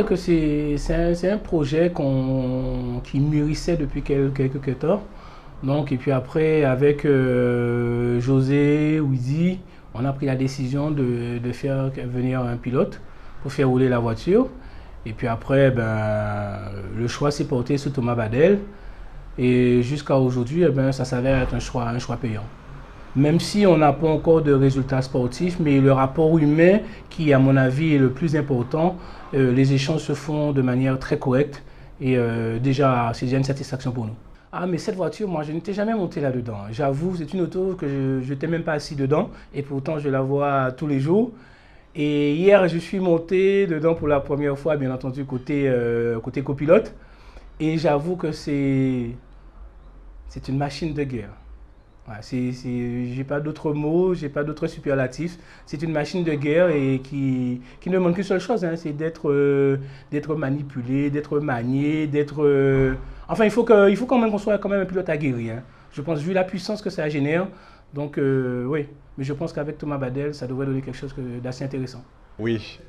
que c'est un projet qui mûrissait depuis quelques temps. Donc, et puis après, avec José, Wizy, on a pris la décision de faire venir un pilote pour faire rouler la voiture. Et puis après, ben, le choix s'est porté sur Thomas Badel. Et jusqu'à aujourd'hui, eh ben, ça s'avère être un choix payant. Même si on n'a pas encore de résultats sportifs, mais le rapport humain, qui à mon avis est le plus important, les échanges se font de manière très correcte. Et déjà, c'est déjà une satisfaction pour nous. Ah, mais cette voiture, moi, je n'étais jamais monté là-dedans. J'avoue, c'est une auto que je n'étais même pas assis dedans. Et pourtant, je la vois tous les jours. Et hier, je suis monté dedans pour la première fois, bien entendu, côté copilote. Et j'avoue que c'est une machine de guerre. Ouais, j'ai pas d'autres mots, j'ai pas d'autres superlatifs. C'est une machine de guerre et qui ne demande qu'une seule chose, hein, c'est d'être manipulé, d'être manié, enfin, il faut quand même qu'on soit quand même un pilote aguerri. Hein. Je pense, vu la puissance que ça génère. Donc, oui. Mais je pense qu'avec Thomas Badel, ça devrait donner quelque chose d'assez intéressant. Oui,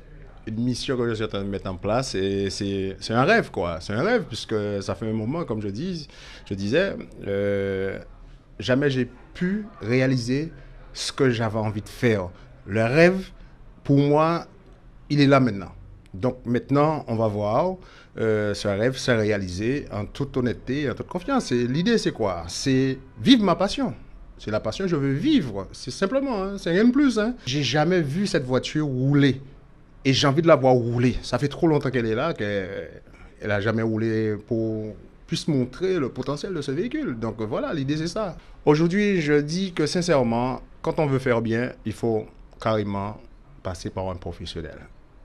une mission que je suis en train de mettre en place et c'est un rêve, quoi. C'est un rêve puisque ça fait un moment, comme je disais, jamais j'ai pu réaliser ce que j'avais envie de faire. Le rêve, pour moi, il est là maintenant. Donc maintenant, on va voir ce rêve se réaliser en toute honnêteté, en toute confiance. Et l'idée, c'est quoi? C'est vivre ma passion. C'est la passion que je veux vivre. C'est simplement, hein, c'est rien de plus. Hein. J'ai jamais vu cette voiture rouler. Et j'ai envie de la voir rouler. Ça fait trop longtemps qu'elle est là, qu'elle n'a jamais roulé pour puisse montrer le potentiel de ce véhicule. Donc voilà, l'idée c'est ça. Aujourd'hui, je dis que sincèrement, quand on veut faire bien, il faut carrément passer par un professionnel.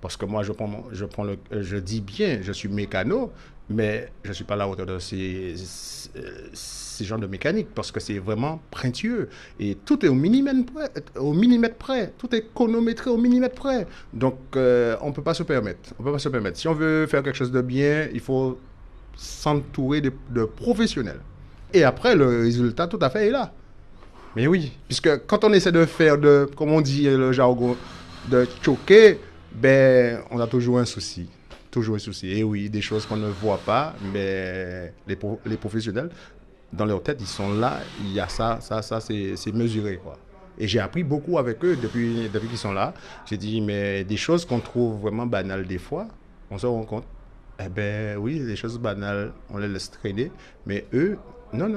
Parce que moi, je dis bien, je suis mécano, mais je ne suis pas à la hauteur de ces genres de mécanique, parce que c'est vraiment pointueux. Et tout est au millimètre près. Tout est chronométré au millimètre près. Donc, on ne peut pas se permettre. On peut pas se permettre. Si on veut faire quelque chose de bien, il faut s'entourer de professionnels. Et après, le résultat, tout à fait, est là. Mais oui, puisque quand on essaie de faire, comme on dit le jargon, de choquer, ben, on a toujours un souci. Toujours un souci. Et oui, des choses qu'on ne voit pas, mais les professionnels, dans leur tête, ils sont là, il y a ça, c'est mesuré, quoi. Et j'ai appris beaucoup avec eux depuis qu'ils sont là. J'ai dit, mais des choses qu'on trouve vraiment banales des fois, on se rend compte. Eh ben oui, les choses banales, on les laisse traîner. Mais eux, non.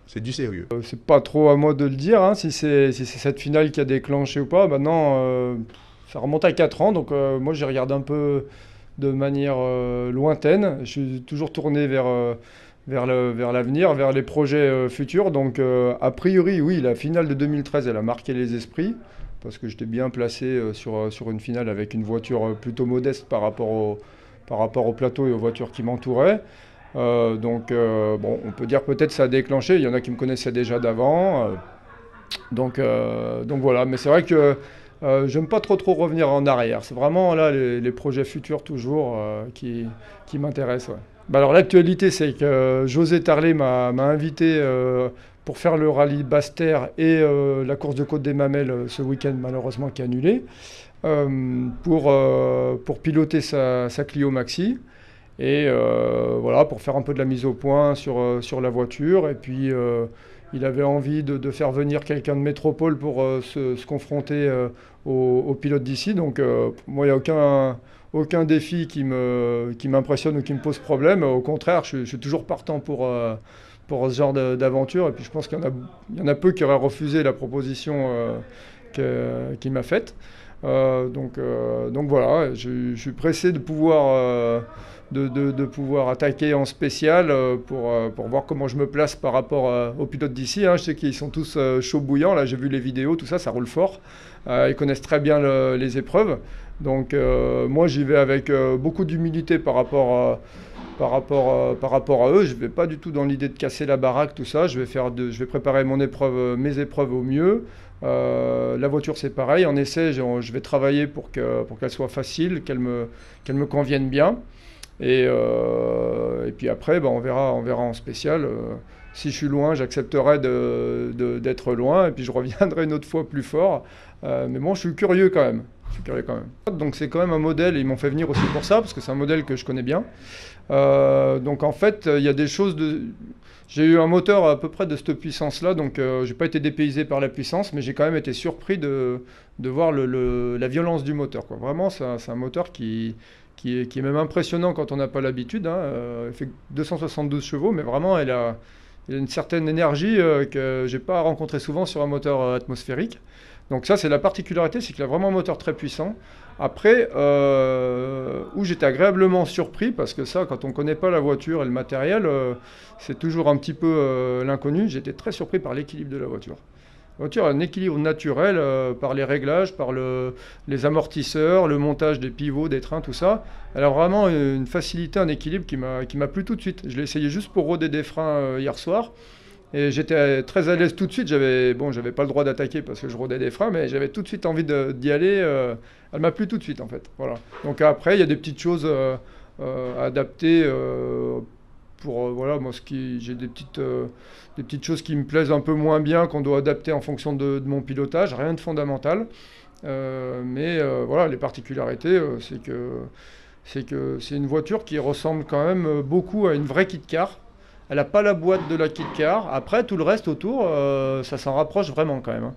C'est du sérieux. C'est pas trop à moi de le dire, hein, si c'est cette finale qui a déclenché ou pas. Maintenant, ça remonte à 4 ans, donc moi j'ai regardé un peu de manière lointaine. Je suis toujours tourné vers l'avenir, vers les projets futurs. Donc a priori, oui, la finale de 2013, elle a marqué les esprits, parce que j'étais bien placé sur une finale avec une voiture plutôt modeste par rapport au plateau et aux voitures qui m'entouraient. Bon, on peut dire peut-être ça a déclenché. Il y en a qui me connaissaient déjà d'avant. Donc voilà. Mais c'est vrai que j'aime pas trop revenir en arrière. C'est vraiment là les projets futurs toujours qui m'intéressent. Ouais. Bah alors l'actualité, c'est que José Tarlet m'a invité pour faire le rallye Basse-Terre et la course de Côte des Mamelles ce week-end malheureusement qui est annulé pour piloter sa Clio Maxi. Et voilà, pour faire un peu de la mise au point sur la voiture. Et puis, il avait envie de faire venir quelqu'un de métropole pour se confronter aux pilotes d'ici. Donc, moi, il n'y a aucun défi qui m'impressionne ou qui me pose problème. Au contraire, je suis toujours partant pour ce genre d'aventure. Et puis, je pense qu'il y en a peu qui auraient refusé la proposition qu'il m'a faite. Donc voilà, je suis pressé de pouvoir attaquer en spécial pour voir comment je me place par rapport aux pilotes d'ici. Hein. Je sais qu'ils sont tous chauds bouillants. Là, j'ai vu les vidéos, tout ça, ça roule fort. Ils connaissent très bien les épreuves. Donc moi, j'y vais avec beaucoup d'humilité par rapport à eux. Je ne vais pas du tout dans l'idée de casser la baraque, tout ça. Je vais préparer mes épreuves au mieux. La voiture, c'est pareil. En essai, je vais travailler pour qu'elle soit facile, qu'elle me convienne bien. Et puis après, on verra en spécial. Si je suis loin, j'accepterai d'être loin. Et puis je reviendrai une autre fois plus fort. Mais bon, je suis curieux quand même. Je suis curieux quand même. Donc c'est quand même un modèle, ils m'ont fait venir aussi pour ça, parce que c'est un modèle que je connais bien. Donc en fait, il y a des choses de... J'ai eu un moteur à peu près de cette puissance-là, donc j'ai pas été dépaysé par la puissance, mais j'ai quand même été surpris de voir la violence du moteur, quoi. Vraiment, c'est un moteur qui est même impressionnant quand on n'a pas l'habitude, hein. Elle fait 272 chevaux, mais vraiment, il a une certaine énergie que j'ai pas rencontré souvent sur un moteur atmosphérique. Donc ça, c'est la particularité, c'est qu'il a vraiment un moteur très puissant. Après, où j'étais agréablement surpris, parce que ça, quand on ne connaît pas la voiture et le matériel, c'est toujours un petit peu l'inconnu. J'étais très surpris par l'équilibre de la voiture. La voiture a un équilibre naturel par les réglages, par les amortisseurs, le montage des pivots, des trains, tout ça. Elle a vraiment une facilité, un équilibre qui m'a plu tout de suite. Je l'ai essayé juste pour roder des freins hier soir. Et j'étais très à l'aise tout de suite. J'avais pas le droit d'attaquer parce que je rodais des freins, mais j'avais tout de suite envie d'y aller. Elle m'a plu tout de suite en fait. Voilà. Donc après, il y a des petites choses à adapter voilà, moi j'ai des petites choses qui me plaisent un peu moins bien qu'on doit adapter en fonction de mon pilotage. Rien de fondamental. Mais voilà, les particularités, c'est que c'est une voiture qui ressemble quand même beaucoup à une vraie kit car. Elle n'a pas la boîte de la kit car. Après, tout le reste autour, ça s'en rapproche vraiment quand même, hein.